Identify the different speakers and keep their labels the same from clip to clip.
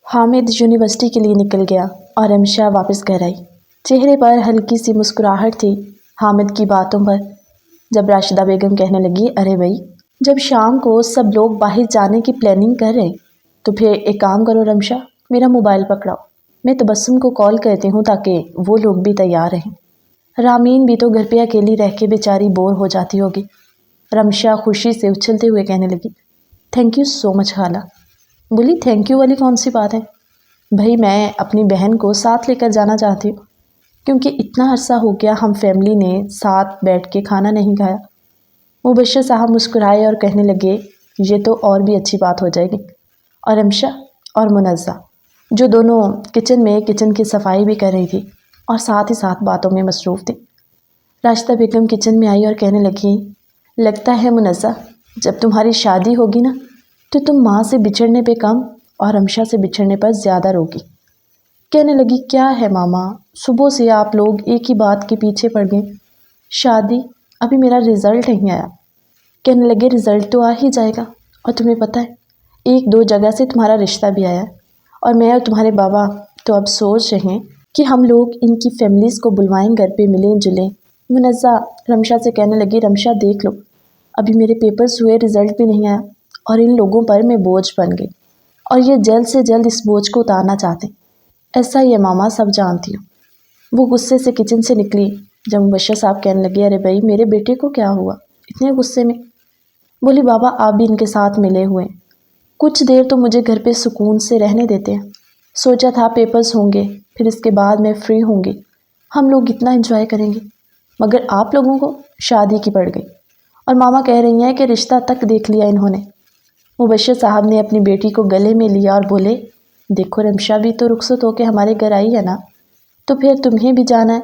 Speaker 1: Hamid university کے لیے نکل گیا اور رمشا واپس گھر آئی۔ چہرے پر ہلکی سی مسکراہٹ تھی حامد کی باتوں پر۔ جب راشدہ بیگم کہنے لگی، ارے بھائی، جب شام کو سب لوگ باہر جانے کی پلاننگ کر رہے تو پھر ایک کام کرو رمشا، میرا موبائل پکڑاؤ، میں تبسم کو کال کرتی ہوں تاکہ وہ لوگ بھی تیار رہیں۔ رامین بھی تو گھر پہ اکیلی رہ کے بیچاری بور ہو جاتی ہوگی۔ رمشا خوشی سے اچھلتے ہوئے کہنے لگی، تھینک یو سو مچ خالہ۔ بولی تھینک یو والی کون سی بات ہے؟ بھائی میں اپنی بہن کو ساتھ لے کر جانا چاہتی ہوں، کیونکہ اتنا عرصہ ہو گیا ہم فیملی نے ساتھ بیٹھ کے کھانا نہیں کھایا۔ مبشر صاحب مسکرائے اور کہنے لگے، یہ تو اور بھی اچھی بات ہو جائے گی۔ اور رمشا اور منزہ، جو دونوں کچن کی صفائی بھی کر رہی تھی اور ساتھ ہی ساتھ باتوں میں مصروف تھی۔ راشدہ بیگم کچن میں آئی اور کہنے لگی، لگتا ہے منزہ جب تمہاری شادی ہوگی نا تو تم ماں سے بچھڑنے پہ کم اور رمشا سے بچھڑنے پر زیادہ روگی۔ کہنے لگی، کیا ہے ماما، صبح سے آپ لوگ ایک ہی بات کے پیچھے پڑ گئے، شادی، ابھی میرا رزلٹ نہیں آیا۔ کہنے لگے، رزلٹ تو آ ہی جائے گا، اور تمہیں پتہ ہے 1-2 جگہ سے تمہارا رشتہ بھی آیا ہے، اور میں اور تمہارے بابا تو اب سوچ رہے ہیں کہ ہم لوگ ان کی فیملیز کو بلوائیں، گھر پہ ملیں جلیں۔ منزہ رمشا سے کہنے لگی، رمشا دیکھ لو، ابھی میرے پیپرز ہوئے، رزلٹ بھی نہیں آیا، اور ان لوگوں پر میں بوجھ بن گئی، اور یہ جلد سے جلد اس بوجھ کو اتارنا چاہتے ہیں۔ ایسا ہی ہے ماما، سب جانتی ہوں۔ وہ غصے سے کچن سے نکلی جب مبشر صاحب کہنے لگے، ارے بھائی میرے بیٹے کو کیا ہوا اتنے غصے میں؟ بولی، بابا آپ بھی ان کے ساتھ ملے ہوئے ہیں، کچھ دیر تو مجھے گھر پہ سکون سے رہنے دیتے ہیں۔ سوچا تھا پیپرز ہوں گے، پھر اس کے بعد میں فری ہوں گی، ہم لوگ اتنا انجوائے کریں گے، مگر آپ لوگوں کو شادی کی پڑ گئی، اور ماما کہہ رہی ہیں کہ رشتہ تک دیکھ لیا انہوں نے۔ مبشر صاحب نے اپنی بیٹی کو گلے میں لیا اور بولے، دیکھو رمشا بھی تو رخصت ہو کے ہمارے گھر آئی ہے نا، تو پھر تمہیں بھی جانا ہے،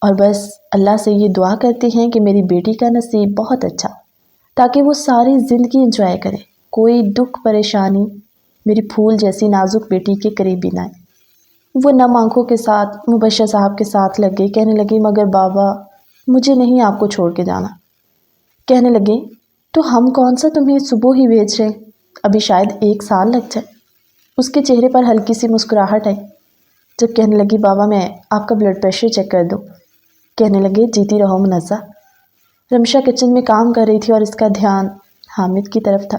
Speaker 1: اور بس اللہ سے یہ دعا کرتے ہیں کہ میری بیٹی کا نصیب بہت اچھا، تاکہ وہ ساری زندگی انجوائے کرے، کوئی دکھ پریشانی میری پھول جیسی نازک بیٹی کے قریب بھی نہ آئے۔ وہ نم آنکھوں کے ساتھ مبشر صاحب کے ساتھ لگ گئی، کہنے لگی، مگر بابا مجھے نہیں آپ کو چھوڑ کے جانا۔ کہنے لگے، تو ہم کون سا تمہیں صبح ہی بھیج رہے ہیں، ابھی شاید 1 سال لگ جائے۔ اس کے چہرے پر ہلکی سی مسکراہٹ آئی جب کہنے لگی، بابا میں آپ کا بلڈ پریشر چیک کر دوں۔ کہنے لگے، جیتی رہو منزہ۔ رمشا کچن میں کام کر رہی تھی اور اس کا دھیان حامد کی طرف تھا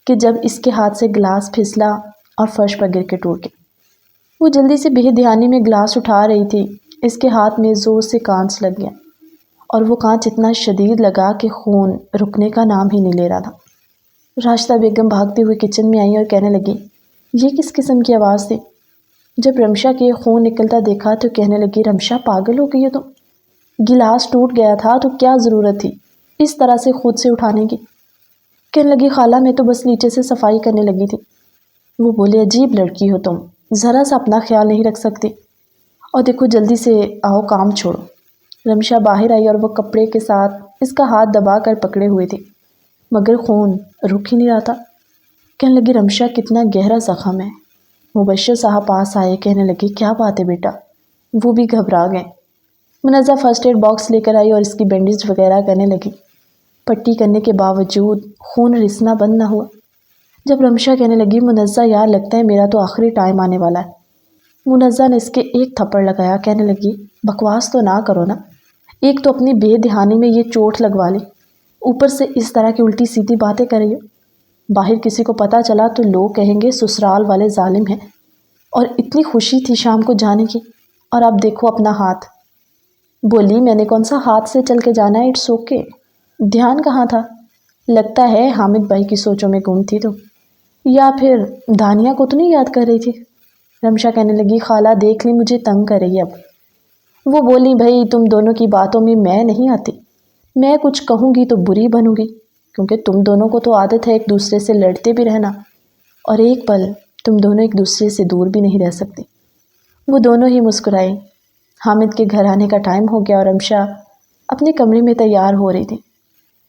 Speaker 1: کہ جب اس کے ہاتھ سے گلاس پھسلا اور فرش پر گر کے ٹوٹ گیا۔ وہ جلدی سے بے دھیانی میں گلاس اٹھا رہی تھی، اس کے ہاتھ میں زور سے کانچ لگ گیا، اور وہ کانچ اتنا شدید لگا کہ خون رکنے کا نام ہی نہیں لے رہا تھا۔ راشدہ بیگم بھاگتے ہوئے کچن میں آئی اور کہنے لگی، یہ کس قسم کی آواز تھی؟ جب رمشا کے خون نکلتا دیکھا تو کہنے لگی، رمشا پاگل ہو گئی ہو تم؟ گلاس ٹوٹ گیا تھا تو کیا ضرورت تھی اس طرح سے خود سے اٹھانے کی؟ کہنے لگی، خالہ میں تو بس نیچے سے صفائی کرنے لگی تھی۔ وہ بولے، عجیب لڑکی ہو تم، ذرا سا اپنا خیال نہیں رکھ سکتی، اور دیکھو جلدی سے آؤ کام چھوڑو۔ رمشا باہر آئی اور وہ کپڑے کے ساتھ اس کا ہاتھ دبا کر پکڑے ہوئے تھی، مگر خون رک ہی نہیں رہا تھا۔ کہنے لگی، رمشا کتنا گہرا زخم ہے۔ مبشر صاحب پاس آئے، کہنے لگے، کیا بات ہے بیٹا؟ وہ بھی گھبرا گئے۔ منزہ فرسٹ ایڈ باکس لے کر آئی اور اس کی بینڈیج وغیرہ کرنے لگی۔ پٹی کرنے کے باوجود خون رسنا بند نہ ہوا۔ جب رمشا کہنے لگی، منزہ یار لگتا ہے میرا تو آخری ٹائم آنے والا ہے، منزہ نے اس کے ایک تھپڑ لگایا، کہنے لگی، بکواس تو نہ کرو نا، ایک تو اپنی بے دہانی میں یہ چوٹ لگوا لی، اوپر سے اس طرح کی الٹی سیدھی باتیں کر رہی ہو، باہر کسی کو پتہ چلا تو لوگ کہیں گے سسرال والے ظالم ہیں، اور اتنی خوشی تھی شام کو جانے کی، اور اب دیکھو اپنا ہاتھ۔ بولی، میں نے کون سا ہاتھ سے چل کے جانا ہے، اٹس اوکے، دھیان کہاں تھا؟ لگتا ہے حامد بھائی کی سوچوں میں گم تھی تو، یا پھر دانیہ کو تو نہیں یاد کر رہی تھی؟ رمشا کہنے لگی، خالہ دیکھ لی مجھے تنگ کر رہی ہے اب۔ وہ بولی، بھائی تم دونوں کی باتوں میں نہیں آتی، میں کچھ کہوں گی تو بری بنوں گی، کیونکہ تم دونوں کو تو عادت ہے ایک دوسرے سے لڑتے بھی رہنا، اور ایک پل تم دونوں ایک دوسرے سے دور بھی نہیں رہ سکتے۔ وہ دونوں ہی مسکرائی۔ حامد کے گھر آنے کا ٹائم ہو گیا اور رمشا اپنے کمرے میں تیار ہو رہی تھی۔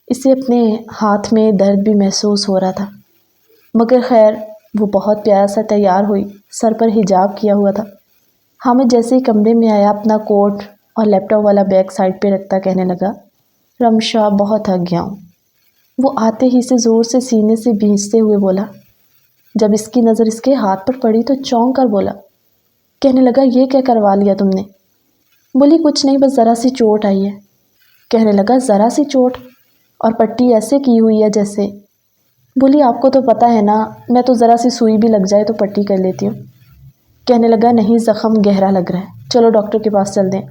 Speaker 1: اسے اپنے ہاتھ میں درد بھی محسوس ہو رہا تھا، مگر خیر وہ بہت پیارا سا تیار ہوئی، سر پر حجاب کیا ہوا تھا۔ حامد جیسے ہی کمرے میں آیا، اپنا کوٹ اور لیپ ٹاپ والا بیگ سائڈ پہ رکھتا کہنے لگا، رمشا بہت تھک گیا ہوں۔ وہ آتے ہی سے زور سے سینے سے بھینچتے ہوئے بولا، جب اس کی نظر اس کے ہاتھ پر پڑی تو چونک کر بولا۔ کہنے لگا یہ کیا کروا لیا تم نے؟ بولی کچھ نہیں، بس ذرا سی چوٹ آئی ہے۔ کہنے لگا ذرا سی چوٹ؟ اور پٹی ایسے کی ہوئی ہے جیسے؟ بولی آپ کو تو پتہ ہے نا، میں تو ذرا سی سوئی بھی لگ جائے تو پٹی کر لیتی ہوں۔ کہنے لگا نہیں، زخم گہرا لگ رہا ہے، چلو ڈاکٹر کے پاس چل دیں۔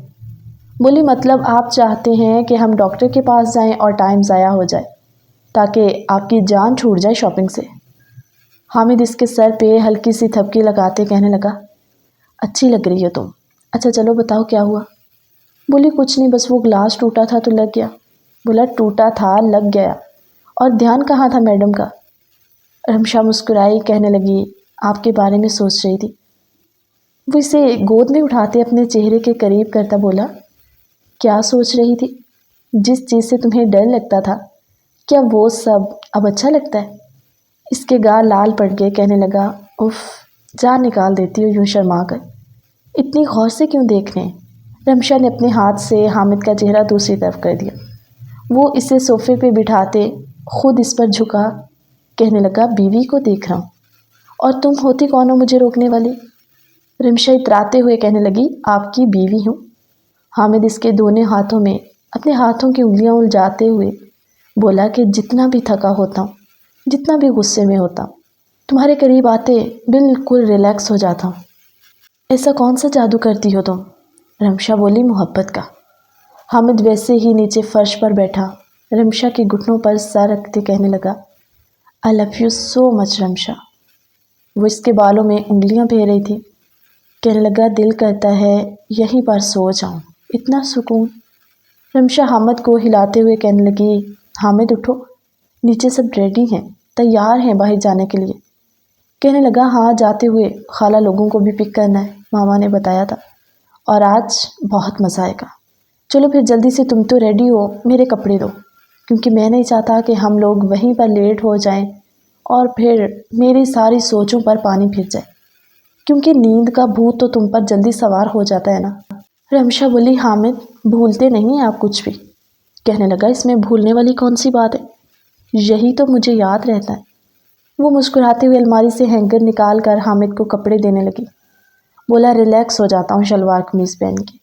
Speaker 1: بولی مطلب آپ چاہتے ہیں کہ ہم ڈاکٹر کے پاس جائیں اور ٹائم ضائع ہو جائے تاکہ آپ کی جان چھوٹ جائے شاپنگ سے؟ حامد اس کے سر پہ ہلکی سی تھپکی لگاتے کہنے لگا اچھی لگ رہی ہے تم، اچھا چلو بتاؤ کیا ہوا؟ بولی کچھ نہیں، بس وہ گلاس ٹوٹا تھا تو لگ گیا۔ بولا ٹوٹا تھا لگ گیا، اور دھیان کہاں تھا میڈم کا؟ رمشا مسکرائی، کہنے لگی آپ کے بارے میں سوچ رہی تھی۔ وہ اسے گود میں اٹھاتے اپنے چہرے کے قریب کرتا بولا کیا سوچ رہی تھی؟ جس چیز سے تمہیں ڈر لگتا تھا، کیا وہ سب اب اچھا لگتا ہے؟ اس کے گال لال پڑ گئے، کہنے لگا اف، جان نکال دیتی ہو یوں شرما کر، اتنی غور سے کیوں دیکھ رہے ہیں؟ رمشا نے اپنے ہاتھ سے حامد کا چہرہ دوسری طرف کر دیا۔ وہ اسے صوفے پہ بٹھاتے خود اس پر جھکا، کہنے لگا بیوی کو دیکھ رہا ہوں، اور تم ہوتی کون ہو مجھے روکنے والی؟ رمشا اتراتے ہوئے کہنے لگی آپ کی بیوی ہوں۔ حامد اس کے دونوں ہاتھوں میں اپنے ہاتھوں کی انگلیاں الجھاتے ہوئے بولا کہ جتنا بھی تھکا ہوتا ہوں، جتنا بھی غصے میں ہوتا ہوں، تمہارے قریب آتے بالکل ریلیکس ہو جاتا ہوں۔ ایسا کون سا جادو کرتی ہو تم؟ رمشا بولی محبت کا۔ حامد ویسے ہی نیچے فرش پر بیٹھا رمشا کے گھٹنوں پر سر رکھتے کہنے لگا آئی لو یو سو مچ رمشا۔ وہ اس کے بالوں میں انگلیاں پھیر رہی تھی، کہنے لگا دل کرتا ہے یہیں پر سو جاؤں، اتنا سکون۔ رمشا حامد کو ہلاتے ہوئے کہنے لگی حامد اٹھو، نیچے سب ریڈی ہیں، تیار ہیں باہر جانے کے لیے۔ کہنے لگا ہاں جاتے ہوئے خالہ لوگوں کو بھی پک کرنا ہے، ماما نے بتایا تھا، اور آج بہت مزہ آئے گا۔ چلو پھر جلدی سے، تم تو ریڈی ہو، میرے کپڑے دو، کیونکہ میں نہیں چاہتا کہ ہم لوگ وہیں پر لیٹ ہو جائیں اور پھر میری ساری سوچوں پر پانی پھر جائے، کیونکہ نیند کا بھوت تو تم پر جلدی سوار ہو جاتا ہے نا۔ رمشا بولی حامد بھولتے نہیں آپ کچھ بھی۔ کہنے لگا اس میں بھولنے والی کون سی بات ہے، یہی تو مجھے یاد رہتا ہے۔ وہ مسکراتے ہوئے الماری سے ہینگر نکال کر حامد کو کپڑے دینے لگی۔ بولا ریلیکس ہو جاتا ہوں شلوار قمیض پہن کے۔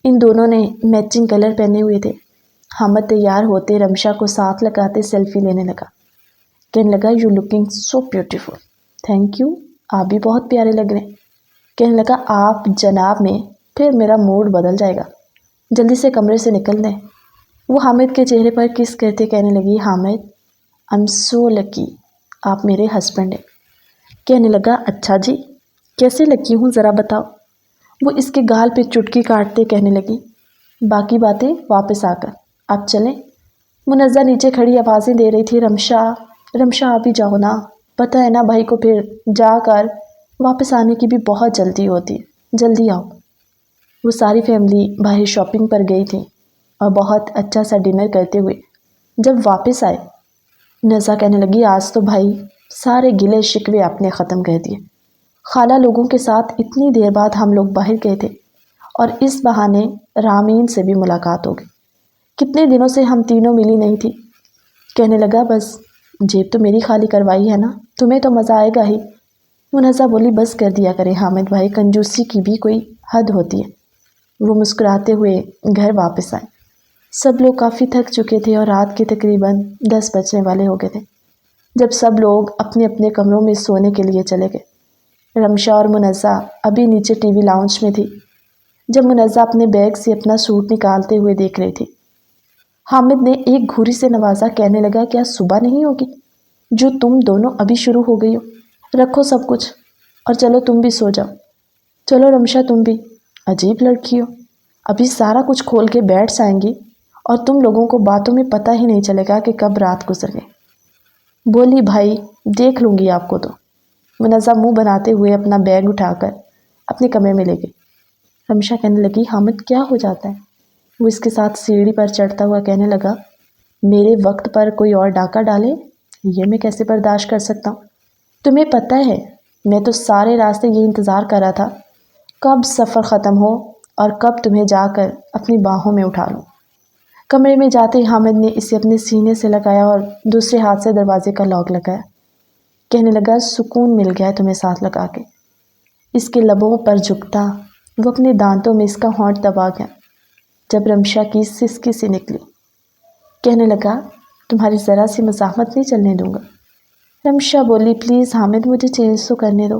Speaker 1: ان دونوں نے میچنگ کلر پہنے ہوئے تھے۔ حامد تیار ہوتے رمشا کو ساتھ لگاتے سیلفی لینے لگا، کہنے لگا you looking so beautiful, thank you, آپ بھی بہت پیارے لگ رہے ہیں۔ کہنے لگا آپ جناب میں پھر میرا موڈ بدل جائے گا، جلدی سے کمرے سے نکل دیں۔ وہ حامد کے چہرے پر کس کرتے کہنے لگی حامد آئی ایم سو لکی، آپ میرے ہسبینڈ ہیں۔ کہنے لگا اچھا جی، کیسے لکی ہوں ذرا بتاؤ؟ وہ اس کے گال پہ چٹکی کاٹتے کہنے لگی باقی باتیں واپس آ کر، آپ چلیں۔ منزہ نیچے کھڑی آوازیں دے رہی تھی رمشا رمشا آپ ہی جاؤ نا، پتہ ہے نا بھائی کو پھر جا کر واپس آنے کی بھی بہت جلدی ہوتی ہے، جلدی آؤ۔ وہ ساری فیملی باہر شاپنگ پر گئی تھی اور بہت اچھا سا ڈنر کرتے ہوئے جب واپس آئے، نزا کہنے لگی آج تو بھائی سارے گلے شکوے آپ نے ختم کر دیے، خالہ لوگوں کے ساتھ اتنی دیر بعد ہم لوگ باہر گئے تھے اور اس بہانے رامین سے بھی ملاقات ہو گئی، کتنے دنوں سے ہم تینوں ملی نہیں تھی۔ کہنے لگا بس جیب تو میری خالی کروائی ہے نا، تمہیں تو مزہ آئے گا ہی۔ منزہ بولی بس کر دیا کرے حامد بھائی، کنجوسی کی بھی کوئی حد ہوتی ہے۔ وہ مسکراتے ہوئے گھر واپس آئے۔ سب لوگ کافی تھک چکے تھے اور رات کے تقریباً 10 بجنے والے ہو گئے تھے جب سب لوگ اپنے اپنے کمروں میں سونے کے لیے چلے گئے۔ رمشا اور منزہ ابھی نیچے ٹی وی لاؤنج میں تھی جب منزہ اپنے بیگ سے اپنا سوٹ نکالتے ہوئے دیکھ رہی تھی۔ حامد نے ایک گھوری سے نوازا، کہنے لگا کیا صبح نہیں ہوگی جو تم دونوں ابھی شروع ہو گئی ہو؟ رکھو سب کچھ اور چلو تم بھی سو جاؤ۔ چلو رمشا تم بھی، عجیب لڑکی ہو، ابھی سارا کچھ کھول کے بیٹھ جائیں گی اور تم لوگوں کو باتوں میں پتہ ہی نہیں چلے گا کہ کب رات گزر گئی۔ بولی بھائی دیکھ لوں گی آپ کو تو۔ منزہ منہ بناتے ہوئے اپنا بیگ اٹھا کر اپنے کمرے میں لے گئی۔ رمشا کہنے لگی حامد کیا ہو جاتا ہے؟ وہ اس کے ساتھ سیڑھی پر چڑھتا ہوا کہنے لگا میرے وقت پر کوئی اور ڈاکہ ڈالے، یہ میں کیسے برداشت کر سکتا ہوں؟ تمہیں پتہ ہے میں تو سارے راستے یہ انتظار کر رہا تھا کب سفر ختم ہو اور کب تمہیں جا کر اپنی باہوں میں اٹھا لوں۔ کمرے میں جاتے حامد نے اسے اپنے سینے سے لگایا اور دوسرے ہاتھ سے دروازے کا لاک لگایا۔ کہنے لگا سکون مل گیا تمہیں ساتھ لگا کے۔ اس کے لبوں پر جھکتا وہ اپنے دانتوں میں اس کا ہونٹ دبا گیا جب رمشا کی سسکی سی نکلی۔ کہنے لگا تمہاری ذرا سی مزاحمت نہیں چلنے دوں گا۔ رمشا بولی پلیز حامد مجھے چینج تو کرنے دو۔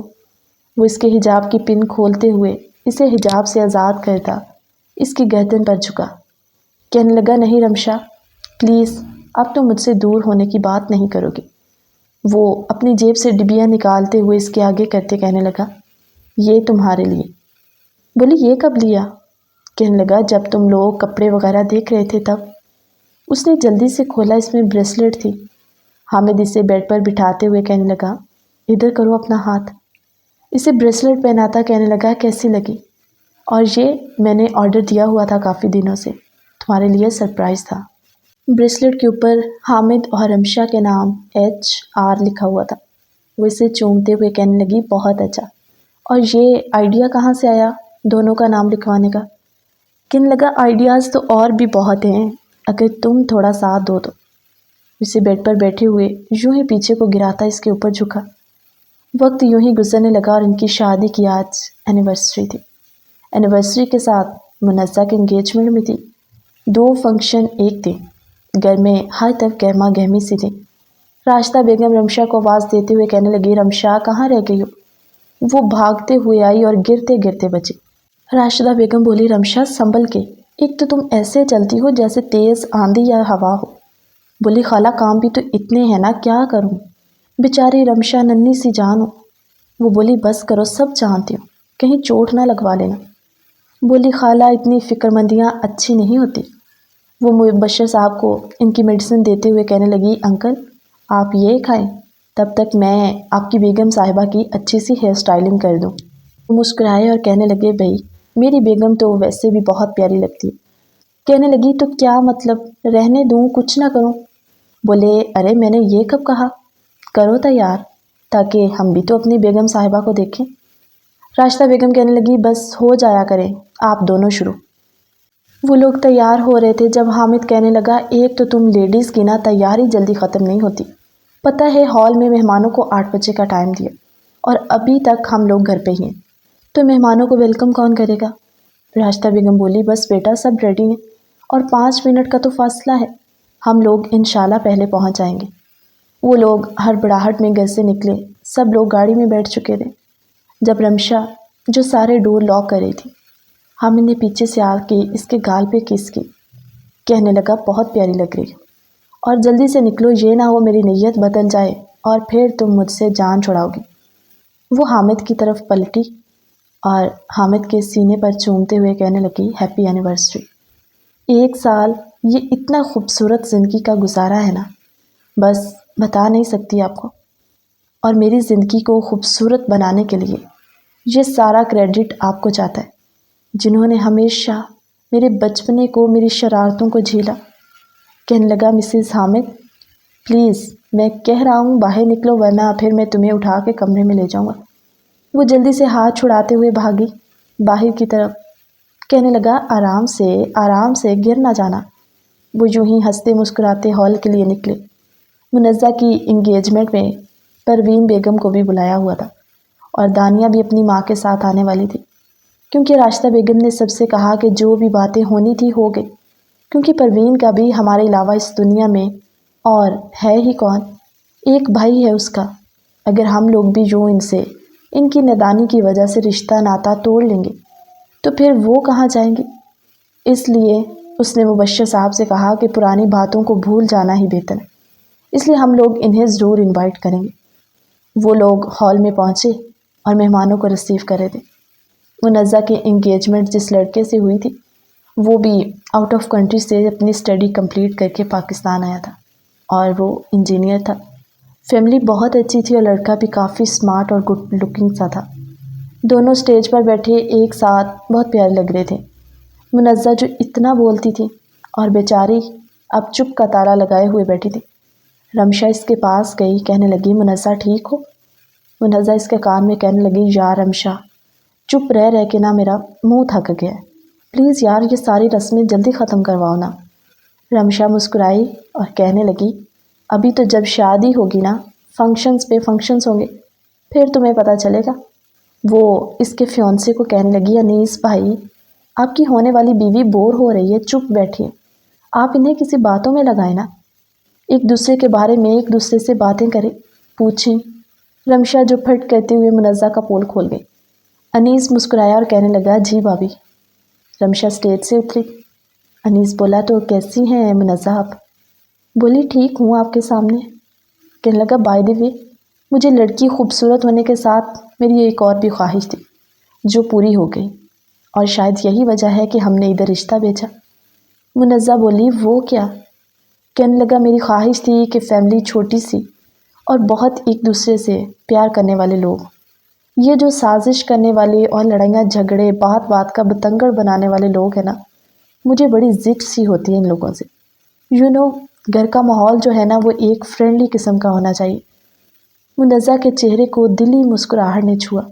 Speaker 1: وہ اس کے حجاب کی پن کھولتے ہوئے اسے حجاب سے آزاد کرتا اس کی گردن پر جھکا۔ کہنے لگا نہیں رمشا پلیز اب تم مجھ سے دور ہونے کی بات نہیں کرو گی۔ وہ اپنی جیب سے ڈبیاں نکالتے ہوئے اس کے آگے کرتے کہنے لگا یہ تمہارے لیے۔ بولی یہ کب لیا؟ کہنے لگا جب تم لوگ کپڑے وغیرہ دیکھ رہے تھے تب۔ اس نے جلدی سے کھولا، اس میں بریسلیٹ تھی۔ حامد اسے بیڈ پر بٹھاتے ہوئے کہنے لگا ادھر کرو اپنا ہاتھ۔ اسے بریسلیٹ پہناتا کہنے لگا کیسی لگی؟ اور یہ میں نے آرڈر دیا ہوا تھا کافی دنوں سے، تمہارے لیے سرپرائز تھا۔ بریسلیٹ کے اوپر حامد اور رمشا کے نام HR لکھا ہوا تھا۔ وہ اسے چومتے ہوئے کہنے لگی بہت اچھا، اور یہ آئیڈیا کہاں سے آیا دونوں کا نام لکھوانے کا؟ کہنے لگا آئیڈیاز تو اور بھی بہت ہیں اگر تم تھوڑا ساتھ دو تو۔ اسے بیڈ پر بیٹھے ہوئے یوں ہی پیچھے کو گراتا اس کے اوپر جھکا۔ وقت یوں ہی گزرنے لگا اور ان کی شادی کی آج اینیورسری تھی۔ اینیورسری کے ساتھ منزہ کے انگیجمنٹ میں تھی۔ 2 فنکشن ایک تھے، گھر میں ہر طرف گہما گہمی سی تھی۔ راشدہ بیگم رمشا کو آواز دیتے ہوئے کہنے لگی رمشا کہاں رہ گئی ہو؟ وہ بھاگتے ہوئے آئی اور گرتے گرتے بچی۔ راشدہ بیگم بولی رمشا سنبھل کے، ایک تو تم ایسے چلتی ہو جیسے تیز آندھی یا ہوا ہو۔ بولی خالہ کام بھی تو اتنے ہیں نا، کیا کروں؟ بیچاری رمشا ننھی سی جان ہو۔ وہ بولی بس کرو، سب جانتی ہوں، کہیں چوٹ نہ لگوا لینا۔ بولی خالہ اتنی فکر مندیاں اچھی نہیں ہوتی۔ وہ مبشر صاحب کو ان کی میڈیسن دیتے ہوئے کہنے لگی انکل آپ یہ کھائیں، تب تک میں آپ کی بیگم صاحبہ کی اچھی سی ہیئر سٹائلنگ کر دوں۔ وہ مسکرائے اور کہنے لگے بھائی میری بیگم تو ویسے بھی بہت پیاری لگتی ہے۔ کہنے لگی تو کیا مطلب، رہنے دوں کچھ نہ کروں؟ بولے ارے میں نے یہ کب کہا، کرو تیار تاکہ ہم بھی تو اپنی بیگم صاحبہ کو دیکھیں۔ راشدہ بیگم کہنے لگی بس ہو جایا کریں آپ دونوں شروع۔ وہ لوگ تیار ہو رہے تھے جب حامد کہنے لگا ایک تو تم لیڈیز کی نا تیاری جلدی ختم نہیں ہوتی، پتہ ہے ہال میں مہمانوں کو 8 بجے کا ٹائم دیا اور ابھی تک ہم لوگ گھر پہ ہی ہیں، تو مہمانوں کو ویلکم کون کرے گا؟ راشدہ بیگم بولی بس بیٹا سب ریڈی ہیں اور 5 منٹ کا تو فاصلہ ہے، ہم لوگ انشاءاللہ پہلے پہنچ جائیں گے۔ وہ لوگ ہڑبڑاہٹ میں گھر سے نکلے، سب لوگ گاڑی میں بیٹھ چکے تھے جب رمشا جو سارے ڈور لاک کر رہی تھی، حامد نے پیچھے سے آ کے اس کے گال پہ کس کی، کہنے لگا بہت پیاری لگ رہی ہے اور جلدی سے نکلو یہ نہ ہو میری نیت بدل جائے اور پھر تم مجھ سے جان چھڑاؤ گی۔ وہ حامد کی طرف پلٹی اور حامد کے سینے پر چومتے ہوئے کہنے لگی ہیپی اینیورسری۔ 1 سال یہ اتنا خوبصورت زندگی کا گزارا ہے نا، بس بتا نہیں سکتی آپ کو، اور میری زندگی کو خوبصورت بنانے کے لیے یہ سارا کریڈٹ آپ کو جاتا ہے، جنہوں نے ہمیشہ میرے بچپنے کو میری شرارتوں کو جھیلا۔ کہنے لگا مسز حامد پلیز میں کہہ رہا ہوں باہر نکلو ورنہ پھر میں تمہیں اٹھا کے کمرے میں لے جاؤں گا۔ وہ جلدی سے ہاتھ چھڑاتے ہوئے بھاگی باہر کی طرف۔ کہنے لگا آرام سے گر نہ جانا۔ وہ یوں ہی ہنستے مسکراتے ہال کے لیے نکلے۔ منزہ کی انگیجمنٹ میں پروین بیگم کو بھی بلایا ہوا تھا اور دانیہ بھی اپنی ماں کے ساتھ آنے والی تھی، کیونکہ راشدہ بیگم نے سب سے کہا کہ جو بھی باتیں ہونی تھی ہو گئی، کیونکہ پروین کا بھی ہمارے علاوہ اس دنیا میں اور ہے ہی کون، ایک بھائی ہے اس کا۔ اگر ہم لوگ بھی یوں ان کی نادانی کی وجہ سے رشتہ ناتا توڑ لیں گے تو پھر وہ کہاں جائیں گے؟ اس لیے اس نے مبشر صاحب سے کہا کہ پرانی باتوں کو بھول جانا ہی بہتر ہے، اس لیے ہم لوگ انہیں ضرور انوائٹ کریں گے۔ وہ لوگ ہال میں پہنچے اور مہمانوں کو ریسیو کر رہے تھے۔ منزہ کی انگیجمنٹ جس لڑکے سے ہوئی تھی وہ بھی آؤٹ آف کنٹری سے اپنی اسٹڈی کمپلیٹ کر کے پاکستان آیا تھا اور وہ انجینئر تھا۔ فیملی بہت اچھی تھی اور لڑکا بھی کافی اسمارٹ اور گڈ لکنگ سا تھا۔ دونوں اسٹیج پر بیٹھے ایک ساتھ بہت پیارے لگ رہے تھے۔ منزہ جو اتنا بولتی تھی اور بیچاری اب چپ کا تالا لگائے ہوئے بیٹھی تھی۔ رمشا اس کے پاس گئی، کہنے لگی منزہ ٹھیک ہو؟ منزہ اس کے کان میں کہنے لگی یار رمشا چپ رہ کے نا میرا منہ تھک گیا ہے، پلیز یار یہ ساری رسمیں جلدی ختم کرواؤ نا۔ رمشا مسکرائی اور کہنے لگی ابھی تو جب شادی ہوگی نا فنکشنز پہ فنکشنز ہوں گے، پھر تمہیں پتہ چلے گا۔ وہ اس کے فیونسے کو کہنے لگی، انیس بھائی، آپ کی ہونے والی بیوی بور ہو رہی ہے، چپ بیٹھیے، آپ انہیں کسی باتوں میں لگائیں نا، ایک دوسرے کے بارے میں ایک دوسرے سے باتیں کریں، پوچھیں۔ رمشا جو پھٹ کرتے ہوئے منزہ کا پول کھول گئی۔ انیس مسکرایا اور کہنے لگا، جی بھابھی۔ رمشا سٹیج سے اتری۔ انیس بولا، تو کیسی ہیں منزہ آپ؟ بولی، ٹھیک ہوں آپ کے سامنے۔ کہنے لگا، بائی دی وے، مجھے لڑکی خوبصورت ہونے کے ساتھ میری ایک اور بھی خواہش تھی جو پوری ہو گئی، اور شاید یہی وجہ ہے کہ ہم نے ادھر رشتہ بھیجا۔ منزہ بولی، وہ کیا؟ کہنے لگا، میری خواہش تھی کہ فیملی چھوٹی سی اور بہت ایک دوسرے سے پیار کرنے والے لوگ، یہ جو سازش کرنے والے اور لڑائیاں جھگڑے بات بات کا بتنگڑ بنانے والے لوگ ہیں نا، مجھے بڑی ضد سی ہوتی ہے ان لوگوں سے۔ گھر کا ماحول جو ہے نا وہ ایک فرینڈلی قسم کا ہونا چاہیے۔ منزہ کے چہرے کو دلی مسکراہٹ نے چھوا۔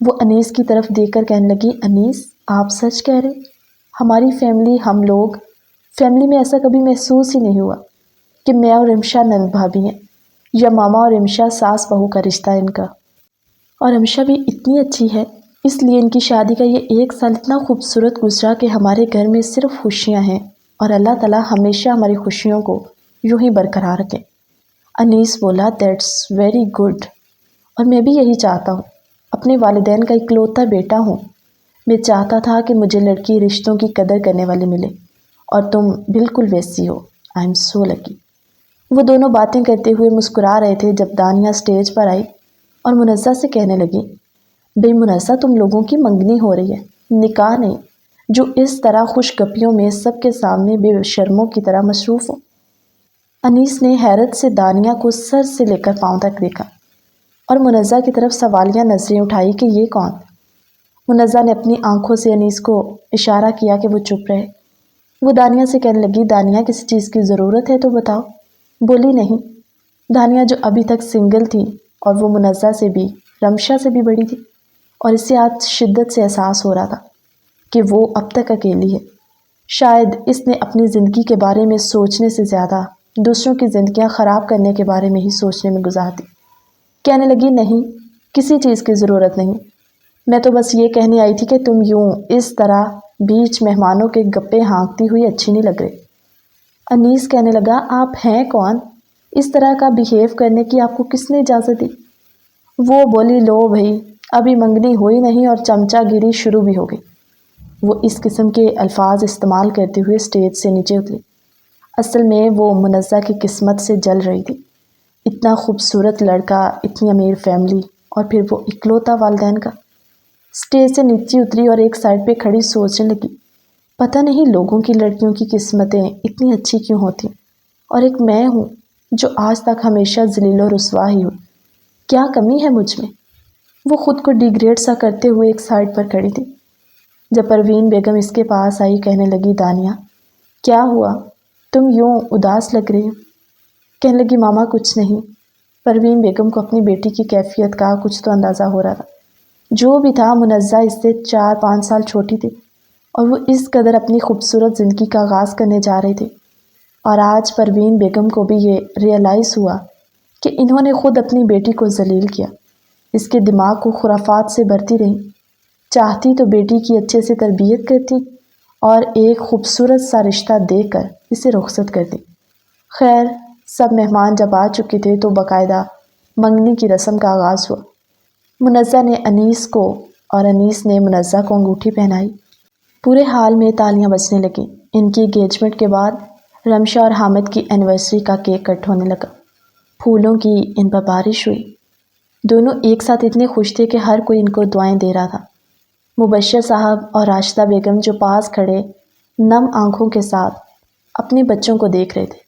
Speaker 1: وہ انیس کی طرف دیکھ کر کہنے لگی، انیس، آپ سچ کہہ رہے؟ ہماری فیملی، ہم لوگ فیملی میں ایسا کبھی محسوس ہی نہیں ہوا کہ میں اور رمشا نند بھابھی ہیں، یا ماما اور رمشا ساس بہو کا رشتہ ہے ان کا۔ اور رمشا بھی اتنی اچھی ہے، اس لیے ان کی شادی کا یہ 1 سال اتنا خوبصورت گزرا کہ ہمارے گھر میں صرف خوشیاں ہیں، اور اللہ تعالیٰ ہمیشہ ہماری خوشیوں کو یوں ہی برقرار رکھے۔ انیس بولا، دیٹس ویری گڈ، اور میں بھی یہی چاہتا ہوں، اپنے والدین کا اکلوتا بیٹا ہوں، میں چاہتا تھا کہ مجھے لڑکی رشتوں کی قدر کرنے والی ملے، اور تم بالکل ویسی ہو، آئی ایم سو لکی۔ وہ دونوں باتیں کرتے ہوئے مسکرا رہے تھے جب دانیہ سٹیج پر آئی اور منزہ سے کہنے لگی، بے منزہ، تم لوگوں کی منگنی ہو رہی ہے، نکاح نہیں، جو اس طرح خوش گپیوں میں سب کے سامنے بے شرموں کی طرح مصروف ہو۔ انیس نے حیرت سے دانیہ کو سر سے لے کر پاؤں تک دیکھا اور منزہ کی طرف سوالیہ نظریں اٹھائی کہ یہ کون؟ منزہ نے اپنی آنکھوں سے انیس کو اشارہ کیا کہ وہ چپ رہے۔ وہ دانیہ سے کہنے لگی، دانیہ، کسی چیز کی ضرورت ہے تو بتاؤ۔ بولی، نہیں۔ دانیہ جو ابھی تک سنگل تھی اور وہ منزہ سے بھی، رمشا سے بھی بڑی تھی، اور اسے آج شدت سے احساس ہو رہا تھا کہ وہ اب تک اکیلی ہے۔ شاید اس نے اپنی زندگی کے بارے میں سوچنے سے زیادہ دوسروں کی زندگیاں خراب کرنے کے بارے میں ہی سوچنے میں گزار دی۔ کہنے لگی، نہیں، کسی چیز کی ضرورت نہیں، میں تو بس یہ کہنے آئی تھی کہ تم یوں اس طرح بیچ مہمانوں کے گپے ہانکتی ہوئی اچھی نہیں لگ رہی۔ انیس کہنے لگا، آپ ہیں کون؟ اس طرح کا بیہیو کرنے کی آپ کو کس نے اجازت دی؟ وہ بولی، لو بھائی، ابھی منگنی ہوئی نہیں اور چمچا گیری شروع بھی ہو گئی۔ وہ اس قسم کے الفاظ استعمال کرتے ہوئے سٹیج سے نیچے اتری۔ اصل میں وہ منزہ کی قسمت سے جل رہی تھی، اتنا خوبصورت لڑکا، اتنی امیر فیملی، اور پھر وہ اکلوتا والدین کا۔ سٹیج سے نیچے اتری اور ایک سائڈ پہ کھڑی سوچنے لگی، پتہ نہیں لوگوں کی لڑکیوں کی قسمتیں اتنی اچھی کیوں ہوتی، اور ایک میں ہوں جو آج تک ہمیشہ ذلیل و رسوا ہی ہوں، کیا کمی ہے مجھ میں؟ وہ خود کو ڈیگریڈ سا کرتے ہوئے ایک سائڈ پر کھڑی تھی۔ جب پروین بیگم اس کے پاس آئی، کہنے لگی، دانیہ، کیا ہوا؟ تم یوں اداس لگ رہی ہو۔ کہنے لگی، ماما کچھ نہیں۔ پروین بیگم کو اپنی بیٹی کی کیفیت کا کچھ تو اندازہ ہو رہا تھا۔ جو بھی تھا، منزہ اس سے 4-5 سال چھوٹی تھی، اور وہ اس قدر اپنی خوبصورت زندگی کا آغاز کرنے جا رہی تھی، اور آج پروین بیگم کو بھی یہ ریئلائز ہوا کہ انہوں نے خود اپنی بیٹی کو ذلیل کیا، اس کے دماغ کو خرافات سے بھرتی رہی۔ چاہتی تو بیٹی کی اچھے سے تربیت کرتی اور ایک خوبصورت سا رشتہ دے کر اسے رخصت کرتی۔ خیر، سب مہمان جب آ چکے تھے تو باقاعدہ منگنی کی رسم کا آغاز ہوا۔ منزہ نے انیس کو اور انیس نے منزہ کو انگوٹھی پہنائی۔ پورے حال میں تالیاں بجنے لگیں۔ ان کی انگیجمنٹ کے بعد رمشا اور حامد کی اینیورسری کا کیک کٹ ہونے لگا۔ پھولوں کی ان پر بارش ہوئی۔ دونوں ایک ساتھ اتنے خوش تھے کہ ہر کوئی ان کو دعائیں دے رہا تھا۔ مبشر صاحب اور راشدہ بیگم جو پاس کھڑے نم آنکھوں کے ساتھ اپنے بچوں کو دیکھ رہے تھے۔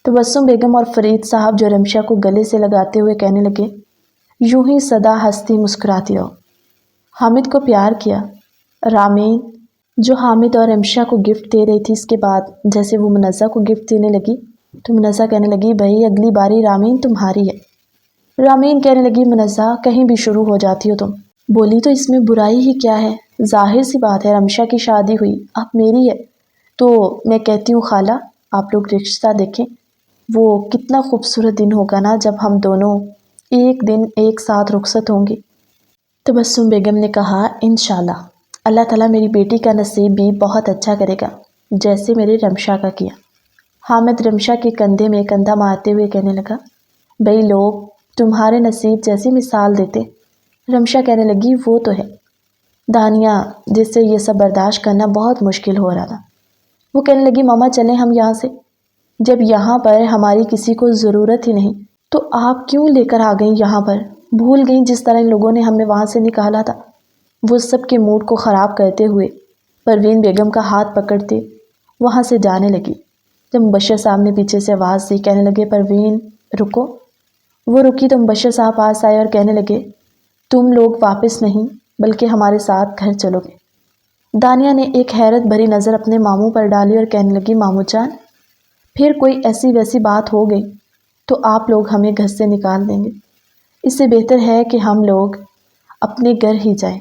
Speaker 1: تبسم بیگم اور فرید صاحب جو رمشا کو گلے سے لگاتے ہوئے کہنے لگے، یوں ہی سدا ہنستی مسکراتی رہو۔ حامد کو پیار کیا۔ رامین جو حامد اور رمشا کو گفٹ دے رہی تھی، اس کے بعد جیسے وہ منزہ کو گفٹ دینے لگی تو منزہ کہنے لگی، بھائی اگلی باری رامین تمہاری ہے۔ رامین کہنے لگی، منزہ کہیں بھی شروع ہو جاتی ہو تم۔ بولی، تو اس میں برائی ہی کیا ہے؟ ظاہر سی بات ہے، رمشا کی شادی ہوئی، اب میری ہے تو میں کہتی ہوں خالہ آپ لوگ رشتہ دیکھیں، وہ کتنا خوبصورت دن ہوگا نا جب ہم دونوں ایک دن ایک ساتھ رخصت ہوں گے۔ تبسم بیگم نے کہا، انشاءاللہ اللہ تعالیٰ میری بیٹی کا نصیب بھی بہت اچھا کرے گا، جیسے میرے رمشا کا کیا۔ حامد رمشا کے کندھے میں کندھا مارتے ہوئے کہنے لگا، بھئی لوگ تمہارے نصیب جیسی مثال دیتے۔ رمشا کہنے لگی، وہ تو ہے دانیہ، جس سے یہ سب برداشت کرنا بہت مشکل ہو رہا تھا۔ وہ کہنے لگی، ماما چلیں ہم یہاں سے، جب یہاں پر ہماری کسی کو ضرورت ہی نہیں تو آپ کیوں لے کر آ گئیں یہاں پر؟ بھول گئیں جس طرح ان لوگوں نے ہمیں وہاں سے نکالا تھا؟ وہ سب کے موڈ کو خراب کرتے ہوئے پروین بیگم کا ہاتھ پکڑتے وہاں سے جانے لگی۔ جب مبشر صاحب نے پیچھے سے آواز دی، کہنے لگے، پروین رکو۔ وہ رکی تو مبشر صاحب پاس آئے اور کہنے لگے، تم لوگ واپس نہیں بلکہ ہمارے ساتھ گھر چلو گے۔ دانیہ نے ایک حیرت بھری نظر اپنے ماموں پر ڈالی اور کہنے لگی، ماموں جان، پھر کوئی ایسی ویسی بات ہو گئی تو آپ لوگ ہمیں گھر سے نکال دیں گے۔ اس سے بہتر ہے کہ ہم لوگ اپنے گھر ہی جائیں،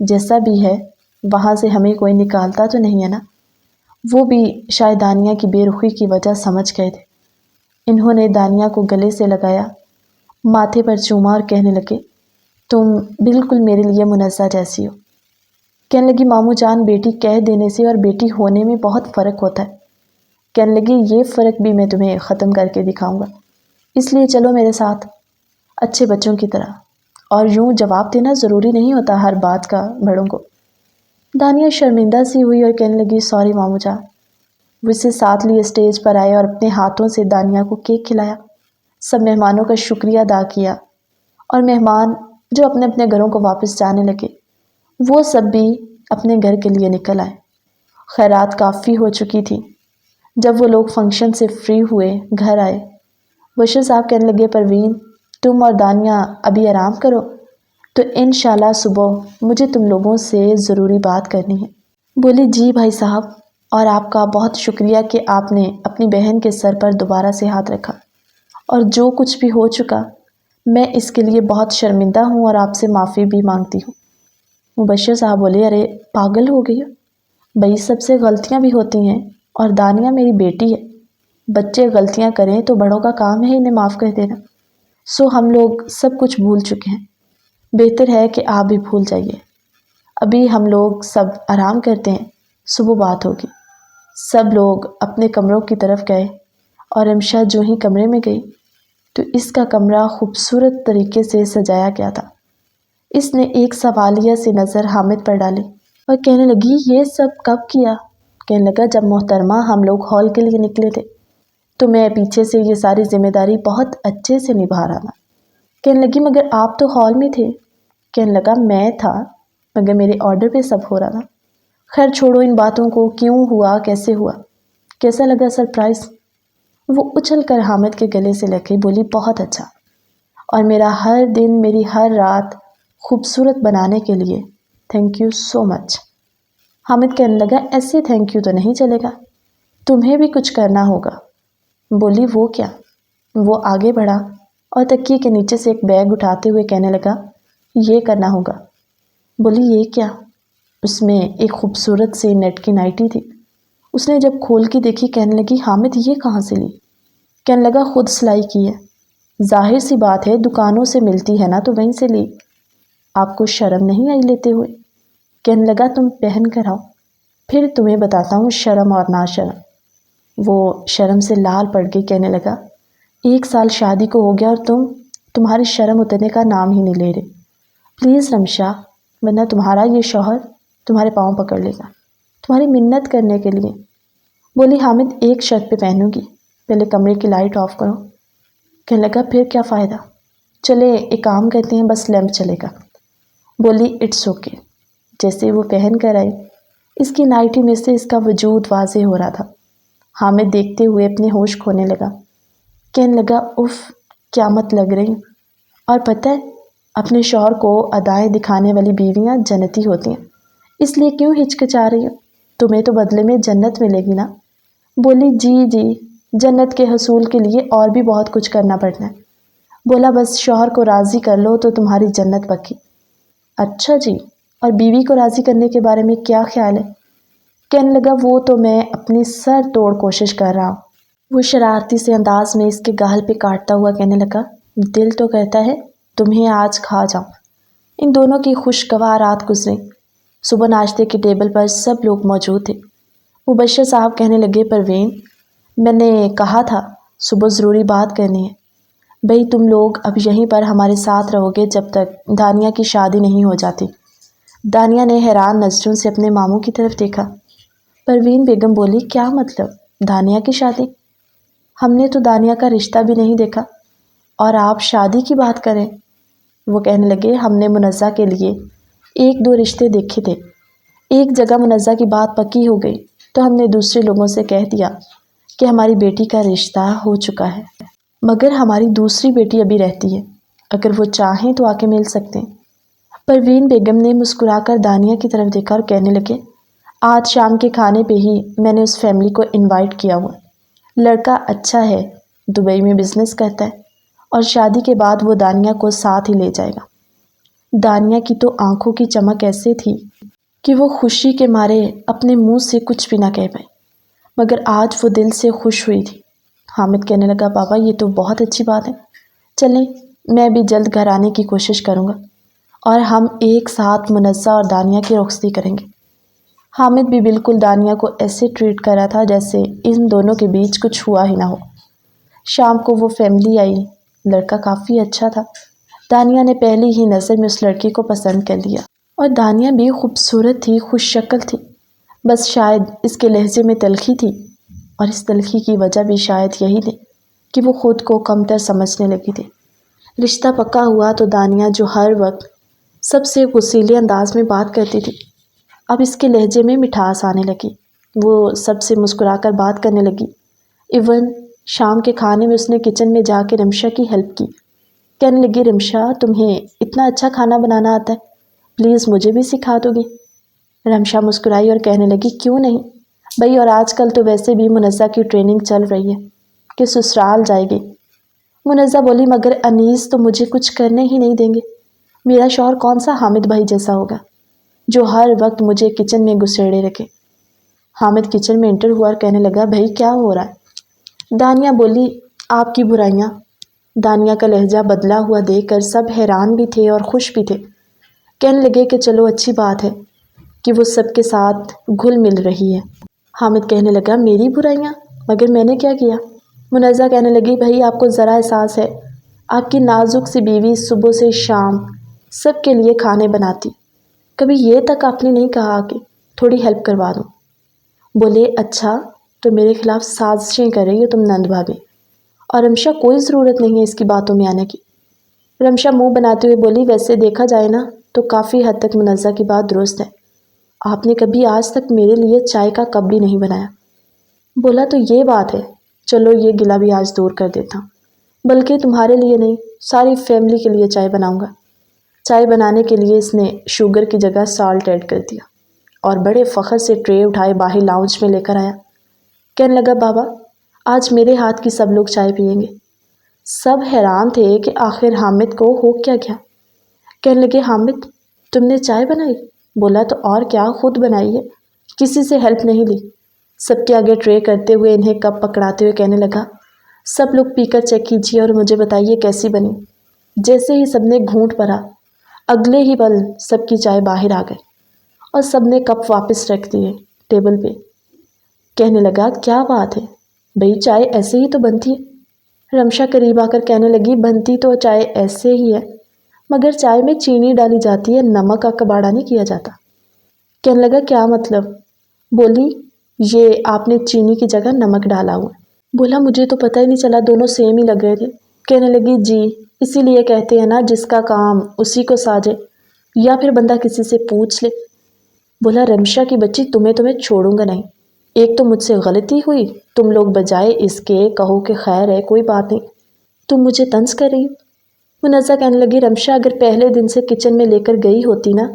Speaker 1: جیسا بھی ہے وہاں سے ہمیں کوئی نکالتا تو نہیں ہے نا۔ وہ بھی شاید دانیہ کی بے رخی کی وجہ سمجھ گئے تھے۔ انہوں نے دانیہ کو گلے سے لگایا، ماتھے پر چوما اور کہنے لگے، تم بالکل میرے لیے منزہ جیسی ہو۔ کہنے لگی، ماموں جان، بیٹی کہہ دینے سے اور بیٹی ہونے میں بہت فرق ہوتا ہے۔ کہنے لگی، یہ فرق بھی میں تمہیں ختم کر کے دکھاؤں گا، اس لیے چلو میرے ساتھ اچھے بچوں کی طرح۔ اور یوں جواب دینا ضروری نہیں ہوتا ہر بات کا بڑوں کو۔ دانیہ شرمندہ سی ہوئی اور کہنے لگی، سوری ماموں جان۔ وہ اسے ساتھ لیے اسٹیج پر آئے اور اپنے ہاتھوں سے دانیہ کو کیک کھلایا، سب مہمانوں کا شکریہ ادا کیا، اور مہمان جو اپنے اپنے گھروں کو واپس جانے لگے وہ سب بھی اپنے گھر کے لیے نکل آئے۔ خیرات کافی ہو چکی تھی۔ جب وہ لوگ فنکشن سے فری ہوئے گھر آئے، بشیر صاحب کہنے لگے، پروین تم اور دانیہ ابھی آرام کرو، تو انشاءاللہ صبح مجھے تم لوگوں سے ضروری بات کرنی ہے۔ بولی، جی بھائی صاحب، اور آپ کا بہت شکریہ کہ آپ نے اپنی بہن کے سر پر دوبارہ سے ہاتھ رکھا، اور جو کچھ بھی ہو چکا میں اس کے لیے بہت شرمندہ ہوں اور آپ سے معافی بھی مانگتی ہوں۔ مبشر صاحب بولے، ارے پاگل ہو گئی ہو؟ بھائی سب سے غلطیاں بھی ہوتی ہیں، اور دانیہ میری بیٹی ہے، بچے غلطیاں کریں تو بڑوں کا کام ہے انہیں معاف کر دینا۔ سو ہم لوگ سب کچھ بھول چکے ہیں، بہتر ہے کہ آپ بھی بھول جائیے۔ ابھی ہم لوگ سب آرام کرتے ہیں، صبح بات ہوگی۔ سب لوگ اپنے کمروں کی طرف گئے، اور رمشا جو ہی کمرے میں گئی تو اس کا کمرہ خوبصورت طریقے سے سجایا گیا تھا۔ اس نے ایک سوالیہ سی نظر حامد پر ڈالی اور کہنے لگی، یہ سب کب کیا؟ کہنے لگا، جب محترمہ ہم لوگ ہال کے لیے نکلے تھے تو میں پیچھے سے یہ ساری ذمہ داری بہت اچھے سے نبھا رہا تھا۔ کہنے لگی، مگر آپ تو ہال میں تھے۔ کہنے لگا، میں تھا مگر میرے آرڈر پہ سب ہو رہا تھا۔ خیر چھوڑو ان باتوں کو، کیوں ہوا، کیسے ہوا، کیسا لگا سرپرائز؟ وہ اچھل کر حامد کے گلے سے لگ گئی، بولی، بہت اچھا، اور میرا ہر دن، میری ہر رات خوبصورت بنانے کے لیے تھینک یو سو مچ۔ حامد کہنے لگا، ایسے تھینک یو تو نہیں چلے گا، تمہیں بھی کچھ کرنا ہوگا۔ بولی، وہ کیا؟ وہ آگے بڑھا اور تکیے کے نیچے سے ایک بیگ اٹھاتے ہوئے کہنے لگا، یہ کرنا ہوگا۔ بولی، یہ کیا؟ اس میں ایک خوبصورت سی نیٹ کی نائٹی تھی۔ اس نے جب کھول کے دیکھی کہنے لگی، حامد یہ کہاں سے لی؟ کہنے لگا، خود سلائی کی ہے۔ ظاہر سی بات ہے، دکانوں سے ملتی ہے نا تو وہیں سے لی۔ آپ کو شرم نہیں آئی لیتے ہوئے؟ کہنے لگا، تم پہن کر آؤ، پھر تمہیں بتاتا ہوں شرم اور نا شرم۔ وہ شرم سے لال پڑ گئی، کہنے لگا، 1 سال شادی کو ہو گیا اور تمہاری شرم اترنے کا نام ہی نہیں لے رہے۔ پلیز رمشا، ورنہ تمہارا یہ شوہر تمہارے پاؤں پکڑ لے گا، تمہاری منت کرنے کے لیے۔ بولی، حامد ایک شرط پہ پہنوں گی، پہلے کمرے کی لائٹ آف کرو۔ کہنے لگا، پھر کیا فائدہ؟ چلے ایک کام کرتے ہیں، بس لیمپ چلے گا۔ بولی، اٹس اوکے۔ جیسے وہ پہن کر آئی، اس کی نائٹی میں سے اس کا وجود واضح ہو رہا تھا۔ حامد دیکھتے ہوئے اپنے ہوش کھونے لگا، کہنے لگا، اف کیا مت لگ رہی، اور پتہ ہے اپنے شوہر کو ادائیں دکھانے والی بیویاں جنتی ہوتی ہیں، اس لیے کیوں ہچکچا رہی ہو؟ تمہیں تو بدلے میں جنت ملے گی نا۔ بولی، جی جی، جنت کے حصول کے لیے اور بھی بہت کچھ کرنا پڑنا ہے۔ بولا، بس شوہر کو راضی کر لو تو تمہاری جنت پکی۔ اچھا جی، اور بیوی کو راضی کرنے کے بارے میں کیا خیال ہے؟ کہنے لگا، وہ تو میں اپنی سر توڑ کوشش کر رہا ہوں، وہ شرارتی سے انداز میں اس کے گال پہ کاٹتا ہوا کہنے لگا، دل تو کہتا ہے تمہیں آج کھا جاؤں۔ ان دونوں کی خوشگوار رات گزری۔ صبح ناشتے کے ٹیبل پر سب لوگ موجود تھے۔ مبشر صاحب کہنے لگے، پروین، میں نے کہا تھا صبح ضروری بات کرنی ہے۔ بھئی تم لوگ اب یہیں پر ہمارے ساتھ رہو گے جب تک دانیہ کی شادی نہیں ہو جاتی۔ دانیہ نے حیران نظروں سے اپنے ماموں کی طرف دیکھا۔ پروین بیگم بولی، کیا مطلب دانیہ کی شادی؟ ہم نے تو دانیہ کا رشتہ بھی نہیں دیکھا اور آپ شادی کی بات کریں؟ وہ کہنے لگے، ہم نے منزہ کے لیے 1-2 رشتے دیکھے تھے۔ ایک جگہ منزہ کی بات پکی ہو گئی تو ہم نے دوسرے لوگوں سے کہہ دیا کہ ہماری بیٹی کا رشتہ ہو چکا ہے، مگر ہماری دوسری بیٹی ابھی رہتی ہے، اگر وہ چاہیں تو آ کے مل سکتے ہیں۔ پروین بیگم نے مسکرا کر دانیہ کی طرف دیکھا اور کہنے لگے، آج شام کے کھانے پہ ہی میں نے اس فیملی کو انوائٹ کیا ہوا۔ لڑکا اچھا ہے، دبئی میں بزنس کرتا ہے اور شادی کے بعد وہ دانیہ کو ساتھ ہی لے جائے گا۔ دانیہ کی تو آنکھوں کی چمک ایسے تھی کہ وہ خوشی کے مارے اپنے منہ سے کچھ بھی نہ کہہ پائی، مگر آج وہ دل سے خوش ہوئی تھی۔ حامد کہنے لگا، بابا یہ تو بہت اچھی بات ہے، چلیں میں بھی جلد گھر آنے کی کوشش کروں گا اور ہم ایک ساتھ منزہ اور دانیہ کی رخصتی کریں گے۔ حامد بھی بالکل دانیہ کو ایسے ٹریٹ کر رہا تھا جیسے ان دونوں کے بیچ کچھ ہوا ہی نہ ہو۔ شام کو وہ فیملی آئی، لڑکا کافی اچھا تھا۔ دانیہ نے پہلی ہی نظر میں اس لڑکی کو پسند کر لیا اور دانیہ بھی خوبصورت تھی، خوش شکل تھی، بس شاید اس کے لہجے میں تلخی تھی، اور اس تلخی کی وجہ بھی شاید یہی تھی کہ وہ خود کو کمتر سمجھنے لگی تھی۔ رشتہ پکا ہوا تو دانیہ جو ہر وقت سب سے غصیلے انداز میں بات کرتی تھی، اب اس کے لہجے میں مٹھاس آنے لگی۔ وہ سب سے مسکرا کر بات کرنے لگی۔ ایون شام کے کھانے میں اس نے کچن میں جا کے رمشا کی ہیلپ کی۔ کہنے لگی، رمشا تمہیں اتنا اچھا کھانا بنانا آتا ہے، پلیز مجھے بھی سکھا دو گی؟ رمشا مسکرائی اور کہنے لگی، کیوں نہیں بھائی، اور آج کل تو ویسے بھی منزہ کی ٹریننگ چل رہی ہے کہ سسرال جائے گی۔ منزہ بولی، مگر انیس تو مجھے کچھ کرنے ہی نہیں دیں گے۔ میرا شوہر کون سا حامد بھائی جیسا ہوگا جو ہر وقت مجھے کچن میں گھسیڑے رکھے۔ حامد کچن میں انٹر ہوا اور کہنے لگا، بھائی کیا ہو رہا ہے؟ دانیہ بولی، آپ کی برائیاں۔ دانیہ کا لہجہ بدلا ہوا دیکھ کر سب حیران بھی تھے اور خوش بھی تھے۔ کہنے لگے کہ چلو اچھی بات ہے کہ وہ سب کے ساتھ گھل مل رہی ہے۔ حامد کہنے لگا، میری برائیاں؟ مگر میں نے کیا کیا؟ منزہ کہنے لگی، بھائی آپ کو ذرا احساس ہے، آپ کی نازک سی بیوی صبح سے شام سب کے لیے کھانے بناتی، کبھی یہ تک آپ نے نہیں کہا کہ تھوڑی ہیلپ کروا دوں؟ بولے، اچھا تو میرے خلاف سازشیں کر رہی ہو تم نند بھابھی، اور رمشا کوئی ضرورت نہیں ہے اس کی باتوں میں آنے کی۔ رمشا منہ بناتے ہوئے بولی، ویسے دیکھا جائے نا تو کافی حد تک منزہ کی بات درست ہے، آپ نے کبھی آج تک میرے لیے چائے کا کپ بھی نہیں بنایا۔ بولا، تو یہ بات ہے، چلو یہ گلہ بھی آج دور کر دیتا ہوں، بلکہ تمہارے لیے نہیں ساری فیملی کے لیے چائے بناؤں گا۔ چائے بنانے کے لیے اس نے شوگر کی جگہ سالٹ ایڈ کر دیا اور بڑے فخر سے ٹرے اٹھائے باہر لاؤنج میں لے کر آیا۔ کہنے لگا، بابا آج میرے ہاتھ کی سب لوگ چائے پیئیں گے۔ سب حیران تھے کہ آخر حامد کو ہو کیا گیا۔ کہنے لگے، حامد تم نے چائے بنائی؟ بولا، تو اور کیا، خود بنائی ہے، کسی سے ہیلپ نہیں لی۔ سب کے آگے ٹرے کرتے ہوئے انہیں کپ پکڑاتے ہوئے کہنے لگا، سب لوگ پی کر چیک کیجیے اور مجھے بتائیے کیسی بنی۔ جیسے ہی سب نے گھونٹ بھرا، اگلے ہی پل سب کی چائے باہر آ گئی اور سب نے کپ واپس رکھ دیے ٹیبل پہ۔ کہنے لگا، کیا بات ہے بھئی، چائے ایسے ہی تو بنتی ہے؟ رمشا قریب آ کر کہنے لگی، بنتی تو چائے ایسے ہی ہے، مگر چائے میں چینی ڈالی جاتی ہے، نمک کا کباڑا نہیں کیا جاتا۔ کہنے لگا، کیا مطلب؟ بولی، یہ آپ نے چینی کی جگہ نمک ڈالا ہوا ہے۔ بولا، مجھے تو پتہ ہی نہیں چلا، دونوں سیم ہی لگ رہے تھے۔ کہنے لگی، جی اسی لیے کہتے ہیں نا، جس کا کام اسی کو ساجے، یا پھر بندہ کسی سے پوچھ لے۔ بولا، رمشا کی بچی، تمہیں چھوڑوں گا نہیں، ایک تو مجھ سے غلطی ہوئی، تم لوگ بجائے اس کے کہو کہ خیر ہے کوئی بات نہیں، تم مجھے طنز کر رہی ہو۔ منزہ کہنے لگی، رمشا اگر پہلے دن سے کچن میں لے کر گئی ہوتی نا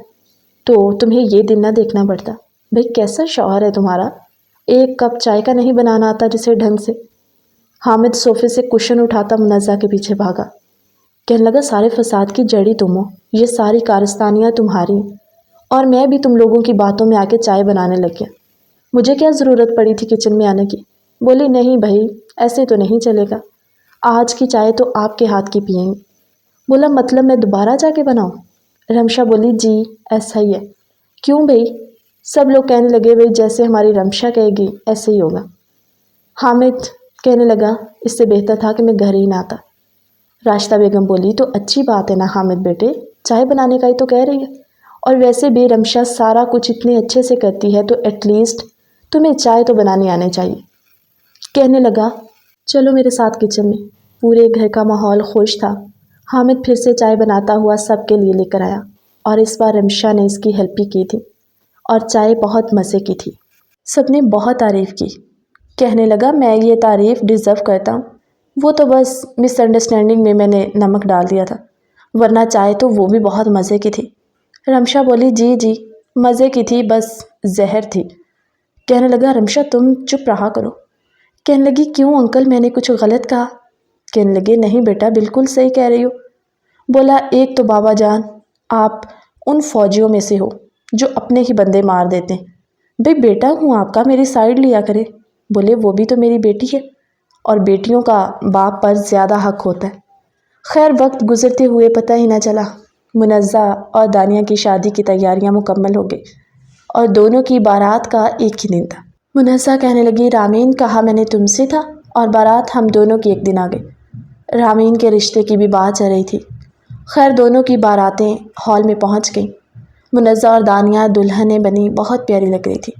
Speaker 1: تو تمہیں یہ دن نہ دیکھنا پڑتا۔ بھئی کیسا شوہر ہے تمہارا، ایک کپ چائے کا نہیں بنانا آتا جسے ڈھنگ سے۔ حامد صوفے سے کشن اٹھاتا منزہ کے پیچھے بھاگا۔ کہنے لگا، سارے فساد کی جڑی تم ہو، یہ ساری کارستانیاں تمہاری ہیں، اور میں بھی تم لوگوں کی باتوں میں آ کے چائے بنانے لگ گیا۔ مجھے کیا ضرورت پڑی تھی کچن میں آنے کی؟ بولی نہیں بھائی، ایسے تو نہیں چلے گا، آج کی چائے تو آپ کے ہاتھ کی پئیں گے۔ بولا مطلب میں دوبارہ جا کے بناؤں؟ رمشا بولی جی ایسا ہی ہے۔ کیوں بھائی؟ سب لوگ کہنے لگے بھائی جیسے ہماری رمشا کہے گی ایسے ہی ہوگا۔ حامد کہنے لگا اس سے بہتر تھا کہ میں گھر ہی نہ آتا۔ راشدہ بیگم بولی تو اچھی بات ہے نا حامد بیٹے، چائے بنانے کا ہی تو کہہ رہی ہے، اور ویسے بھی رمشا سارا کچھ اتنے اچھے سے کرتی ہے تو ایٹ لیسٹ تمہیں چائے تو بنانے آنے چاہیے۔ کہنے لگا چلو میرے ساتھ کچن میں۔ پورے گھر کا ماحول خوش تھا۔ حامد پھر سے چائے بناتا ہوا سب کے لیے لے کر آیا، اور اس بار رمشا نے اس کی ہیلپ بھی کی تھی، اور چائے بہت مزے کی تھی۔ سب نے بہت تعریف کی۔ کہنے لگا میں یہ تعریف ڈیزرو کرتا ہوں، وہ تو بس مس انڈرسٹینڈنگ میں نے نمک ڈال دیا تھا، ورنہ چائے تو وہ بھی بہت مزے کی تھی۔ رمشا بولی جی جی مزے کی تھی، بس زہر تھی۔ کہنے لگا رمشا تم چپ رہا کرو۔ کہنے لگی کیوں انکل، میں نے کچھ غلط کہا؟ کہنے لگے نہیں بیٹا بالکل صحیح کہہ رہی ہو۔ بولا ایک تو بابا جان آپ ان فوجیوں میں سے ہو جو اپنے ہی بندے مار دیتے ہیں، بھئی بیٹا ہوں آپ کا، میری سائیڈ لیا کرے۔ بولے وہ بھی تو میری بیٹی ہے، اور بیٹیوں کا باپ پر زیادہ حق ہوتا ہے۔ خیر وقت گزرتے ہوئے پتہ ہی نہ چلا، منزہ اور دانیہ کی شادی کی تیاریاں مکمل ہو گئی، اور دونوں کی بارات کا ایک ہی دن تھا۔ منزہ کہنے لگی رامین کہا میں نے تم سے تھا، اور بارات ہم دونوں کی ایک دن آ گئی۔ رامین کے رشتے کی بھی بات چل رہی تھی۔ خیر دونوں کی باراتیں ہال میں پہنچ گئیں۔ منزہ اور دانیہ دلہنیں بنی بہت پیاری لگ رہی تھی۔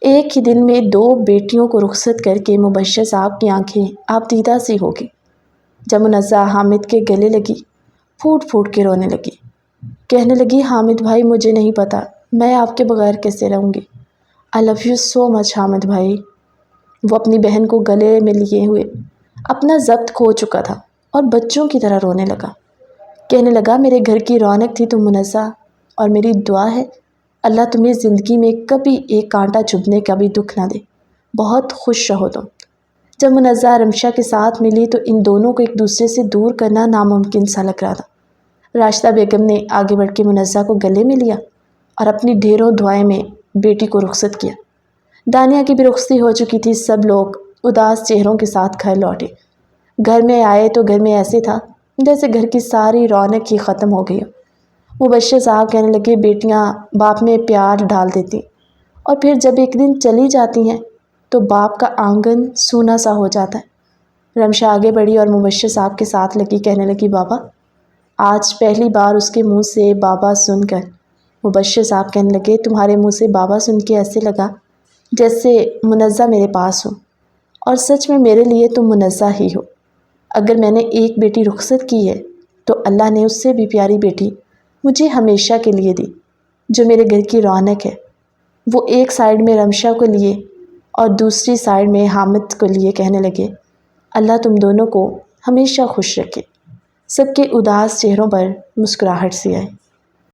Speaker 1: ایک ہی دن میں دو بیٹیوں کو رخصت کر کے مبشر صاحب کی آنکھیں آپ دیدہ سی ہو گئی۔ جب منزہ حامد کے گلے لگی پھوٹ پھوٹ کے رونے لگی۔ کہنے لگی حامد بھائی مجھے نہیں پتا میں آپ کے بغیر کیسے رہوں گی، آئی لو یو سو مچ حامد بھائی۔ وہ اپنی بہن کو گلے میں لیے ہوئے اپنا ضبط کھو چکا تھا اور بچوں کی طرح رونے لگا۔ کہنے لگا میرے گھر کی رونق تھی تم منزہ، اور میری دعا ہے اللہ تمہیں زندگی میں کبھی ایک کانٹا چبھنے کا بھی دکھ نہ دے، بہت خوش رہو تم۔ جب منزہ رمشا کے ساتھ ملی تو ان دونوں کو ایک دوسرے سے دور کرنا ناممکن سا لگ رہا تھا۔ راشدہ بیگم نے آگے بڑھ کے منزہ کو گلے میں لیا اور اپنی ڈھیروں دعائیں میں بیٹی کو رخصت کیا۔ دانیہ کی بھی رخصتی ہو چکی تھی۔ سب لوگ اداس چہروں کے ساتھ گھر لوٹے۔ گھر میں آئے تو گھر میں ایسے تھا جیسے گھر کی ساری رونق ہی ختم ہو گئی ہو۔ مبشر صاحب کہنے لگے بیٹیاں باپ میں پیار ڈال دیتی، اور پھر جب ایک دن چلی جاتی ہیں تو باپ کا آنگن سونا سا ہو جاتا ہے۔ رمشا آگے بڑھی اور مبشر صاحب کے ساتھ لگی، کہنے لگی بابا۔ آج پہلی بار اس کے منہ سے بابا سن کر مبشر صاحب کہنے لگے تمہارے منہ سے بابا سن کے ایسے لگا جیسے منزہ میرے پاس ہو، اور سچ میں میرے لیے تم منزہ ہی ہو۔ اگر میں نے ایک بیٹی رخصت کی ہے تو اللہ نے اس سے بھی پیاری بیٹی مجھے ہمیشہ کے لیے دی، جو میرے گھر کی رونق ہے۔ وہ ایک سائیڈ میں رمشا کو لیے اور دوسری سائیڈ میں حامد کو لیے کہنے لگے اللہ تم دونوں کو ہمیشہ خوش رکھے۔ سب کے اداس چہروں پر مسکراہٹ سی آئی۔